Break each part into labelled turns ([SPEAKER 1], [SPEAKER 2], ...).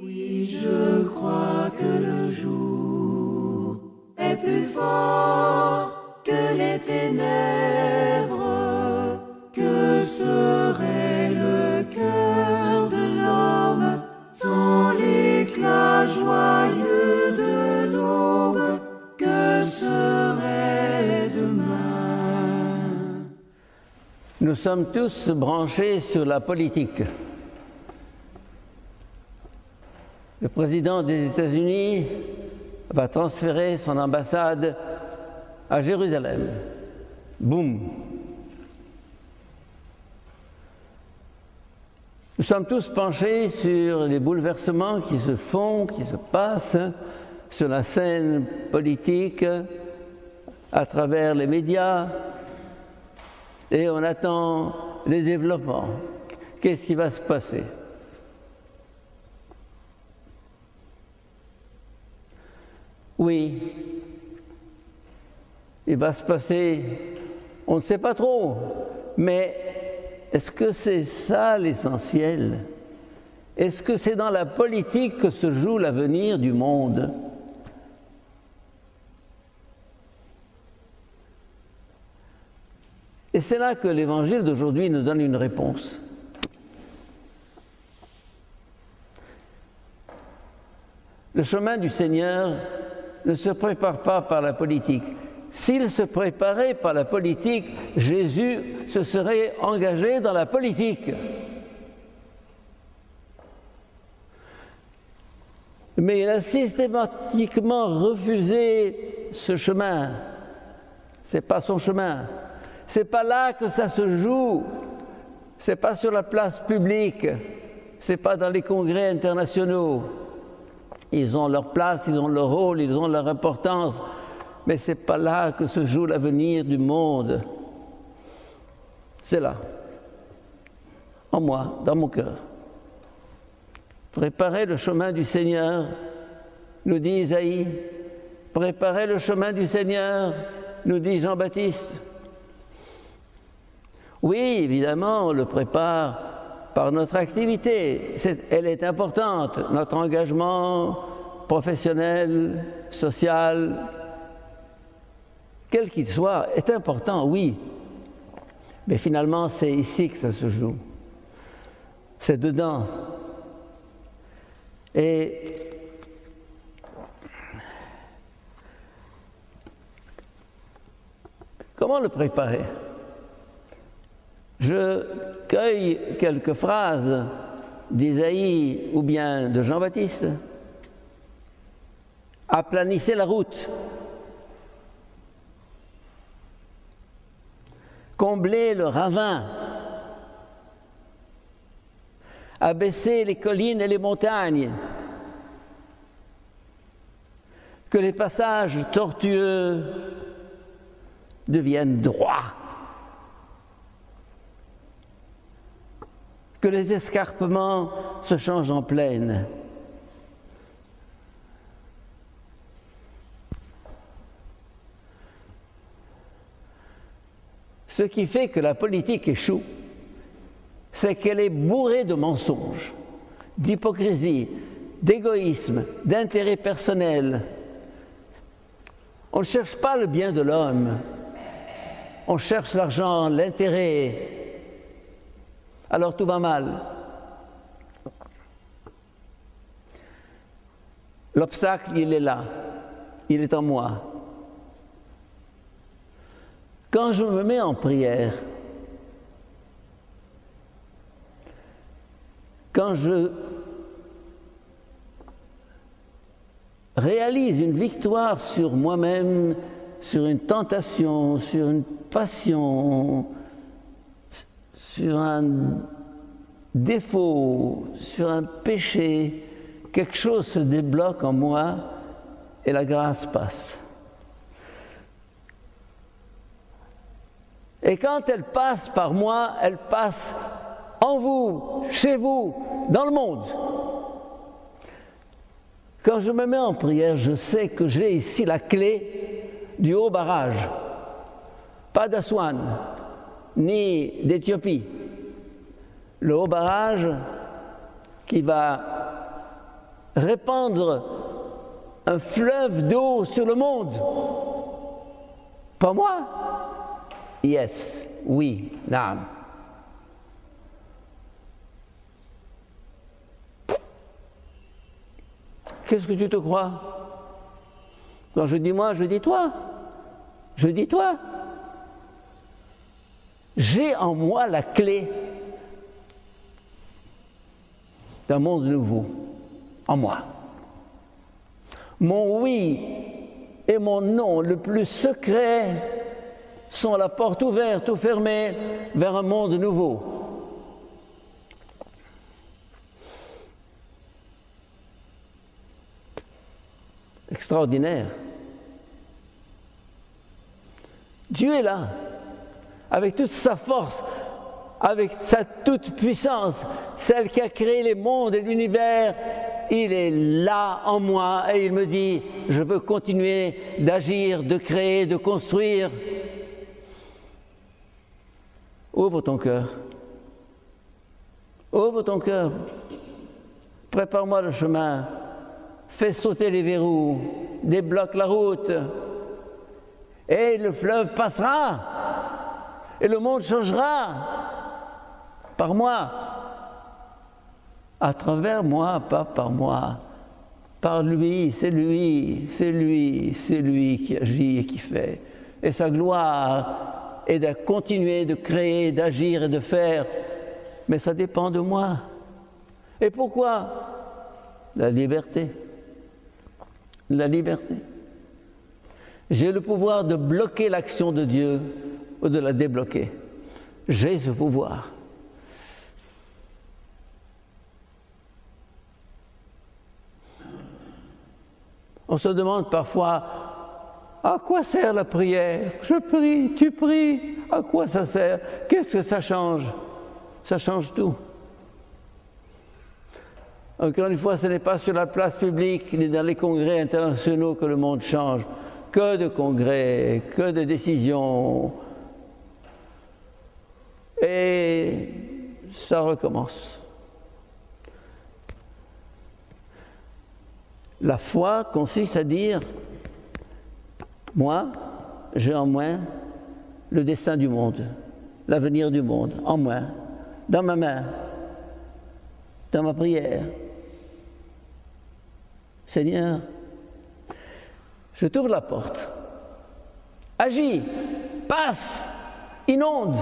[SPEAKER 1] Oui, je crois que le jour est plus fort que les ténèbres. Que serait le cœur de l'homme sans l'éclat joyeux de l'aube? Que serait demain?
[SPEAKER 2] Nous sommes tous branchés sur la politique. Le président des États-Unis va transférer son ambassade à Jérusalem. Boum! Nous sommes tous penchés sur les bouleversements qui se font, qui se passent sur la scène politique, à travers les médias, et on attend les développements. Qu'est-ce qui va se passer? Oui, il va se passer, on ne sait pas trop, mais est-ce que c'est ça l'essentiel? Est-ce que c'est dans la politique que se joue l'avenir du monde? Et c'est là que l'Évangile d'aujourd'hui nous donne une réponse. Le chemin du Seigneur ne se prépare pas par la politique. S'il se préparait par la politique, Jésus se serait engagé dans la politique. Mais il a systématiquement refusé ce chemin. Ce n'est pas son chemin. Ce n'est pas là que ça se joue. Ce n'est pas sur la place publique. Ce n'est pas dans les congrès internationaux. Ils ont leur place, ils ont leur rôle, ils ont leur importance. Mais ce n'est pas là que se joue l'avenir du monde. C'est là, en moi, dans mon cœur. Préparez le chemin du Seigneur, nous dit Isaïe. Préparez le chemin du Seigneur, nous dit Jean-Baptiste. Oui, évidemment, on le prépare par notre activité. Elle est importante, notre engagement professionnel, social, quel qu'il soit, est important, oui. Mais finalement, c'est ici que ça se joue. C'est dedans. Et comment le préparer? Je cueille quelques phrases d'Isaïe ou bien de Jean-Baptiste. Aplanissez la route. Comblez le ravin. Abaissez les collines et les montagnes. Que les passages tortueux deviennent droits. Que les escarpements se changent en plaine. Ce qui fait que la politique échoue, c'est qu'elle est bourrée de mensonges, d'hypocrisie, d'égoïsme, d'intérêt personnel. On ne cherche pas le bien de l'homme, on cherche l'argent, l'intérêt. Alors tout va mal. L'obstacle, il est là, il est en moi. Quand je me mets en prière, quand je réalise une victoire sur moi-même, sur une tentation, sur une passion, sur un défaut, sur un péché, quelque chose se débloque en moi et la grâce passe. Et quand elle passe par moi, elle passe en vous, chez vous, dans le monde. Quand je me mets en prière, je sais que j'ai ici la clé du haut barrage. Pas d'Aswan, ni d'Éthiopie. Le haut barrage qui va répandre un fleuve d'eau sur le monde. Pas moi? Yes, oui, naam. Qu'est-ce que tu te crois? Quand je dis moi, je dis toi. Je dis toi. J'ai en moi la clé d'un monde nouveau. En moi. Mon oui et mon non le plus secret sont la porte ouverte ou fermée vers un monde nouveau. Extraordinaire. Dieu est là, avec toute sa force, avec sa toute-puissance, celle qui a créé les mondes et l'univers. Il est là en moi et il me dit, je veux continuer d'agir, de créer, de construire. Ouvre ton cœur. Ouvre ton cœur. Prépare-moi le chemin. Fais sauter les verrous. Débloque la route. Et le fleuve passera. Et le monde changera. Par moi. À travers moi, pas par moi. Par lui, c'est lui, c'est lui, c'est lui qui agit et qui fait. Et sa gloire est de continuer de créer, d'agir et de faire. Mais ça dépend de moi. Et pourquoi? La liberté. La liberté. J'ai le pouvoir de bloquer l'action de Dieu ou de la débloquer. J'ai ce pouvoir. On se demande parfois, à quoi sert la prière? Je prie, tu pries, à quoi ça sert? Qu'est-ce que ça change? Ça change tout. Encore une fois, ce n'est pas sur la place publique ni dans les congrès internationaux que le monde change. Que de congrès, que de décisions. Et ça recommence. La foi consiste à dire, moi, j'ai en moi le destin du monde, l'avenir du monde, en moi, dans ma main, dans ma prière. Seigneur, je t'ouvre la porte, agis, passe, inonde,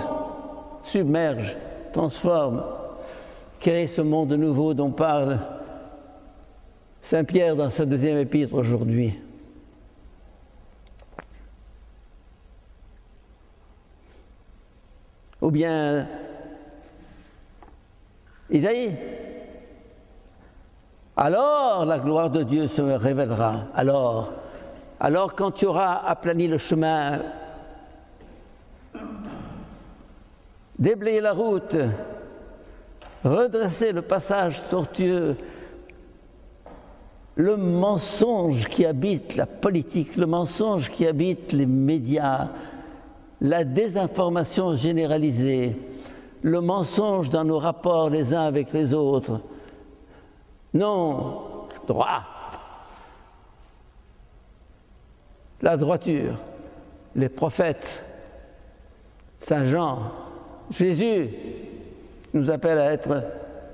[SPEAKER 2] submerge, transforme, crée ce monde nouveau dont parle Saint Pierre dans sa deuxième épître aujourd'hui. Ou bien Isaïe. Alors la gloire de Dieu se révélera. Alors quand tu auras aplani le chemin, déblayé la route, redressé le passage tortueux, le mensonge qui habite la politique, le mensonge qui habite les médias, la désinformation généralisée, le mensonge dans nos rapports les uns avec les autres. Non, droit. La droiture, les prophètes, Saint Jean, Jésus nous appelle à être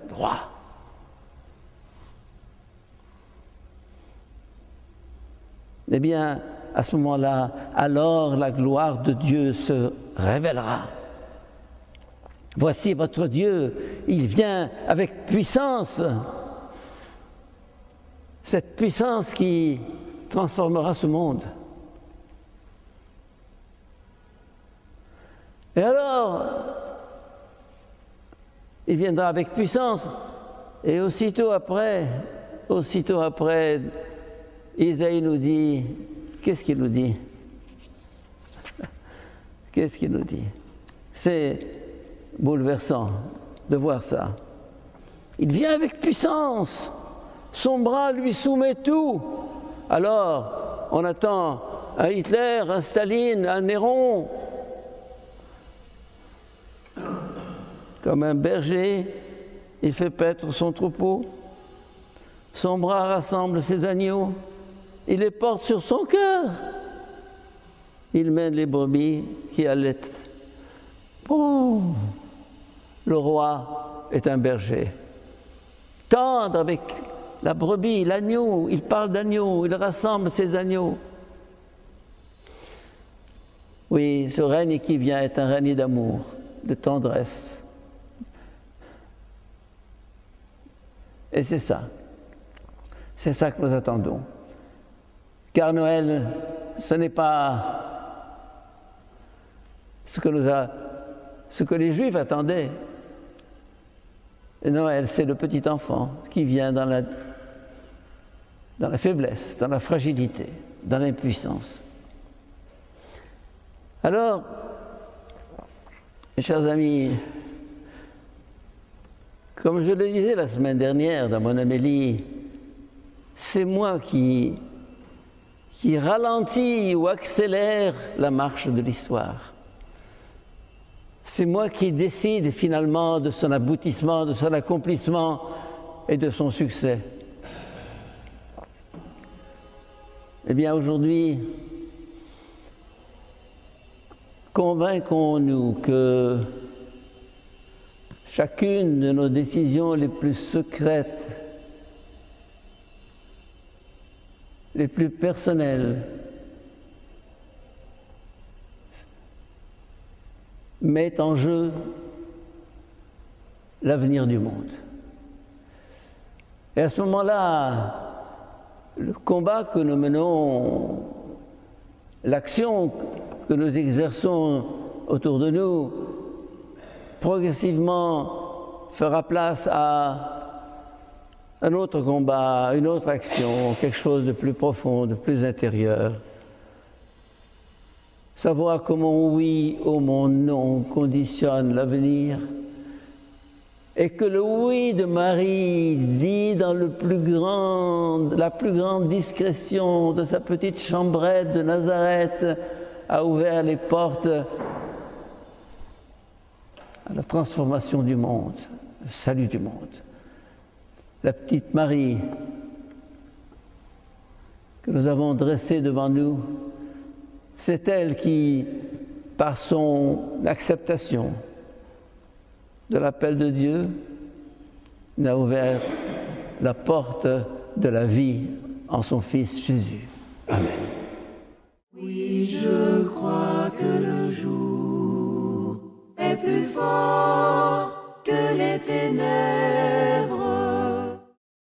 [SPEAKER 2] droits. Eh bien, à ce moment-là, alors la gloire de Dieu se révélera. Voici votre Dieu, il vient avec puissance. Cette puissance qui transformera ce monde. Et alors, il viendra avec puissance, et aussitôt après, Isaïe nous dit, qu'est-ce qu'il nous dit? Qu'est-ce qu'il nous dit? C'est bouleversant de voir ça. Il vient avec puissance, son bras lui soumet tout. Alors, on attend un Hitler, un Staline, un Néron. Comme un berger, il fait paître son troupeau. Son bras rassemble ses agneaux, il les porte sur son cœur. Il mène les brebis qui allaitent. Oh, le roi est un berger. Tendre avec la brebis, l'agneau, il parle d'agneau, il rassemble ses agneaux. Oui, ce règne qui vient est un règne d'amour, de tendresse. Et c'est ça que nous attendons. Car Noël, ce n'est pas ce que les Juifs attendaient. Et Noël, c'est le petit enfant qui vient dans la faiblesse, dans la fragilité, dans l'impuissance. Alors, mes chers amis, comme je le disais la semaine dernière dans mon homélie, c'est moi qui ralentit ou accélère la marche de l'histoire. C'est moi qui décide finalement de son aboutissement, de son accomplissement et de son succès. Eh bien aujourd'hui, convainquons-nous que chacune de nos décisions les plus secrètes, les plus personnelles, met en jeu l'avenir du monde. Et à ce moment-là, le combat que nous menons, l'action que nous exerçons autour de nous, progressivement fera place à un autre combat, une autre action, quelque chose de plus profond, de plus intérieur. Savoir comment oui ou mon non conditionne l'avenir, et que le oui de Marie, dit dans la plus grande discrétion de sa petite chambrette de Nazareth, a ouvert les portes à la transformation du monde, le salut du monde. La petite Marie que nous avons dressée devant nous, c'est elle qui, par son acceptation de l'appel de Dieu, nous a ouvert la porte de la vie en son Fils Jésus. Amen.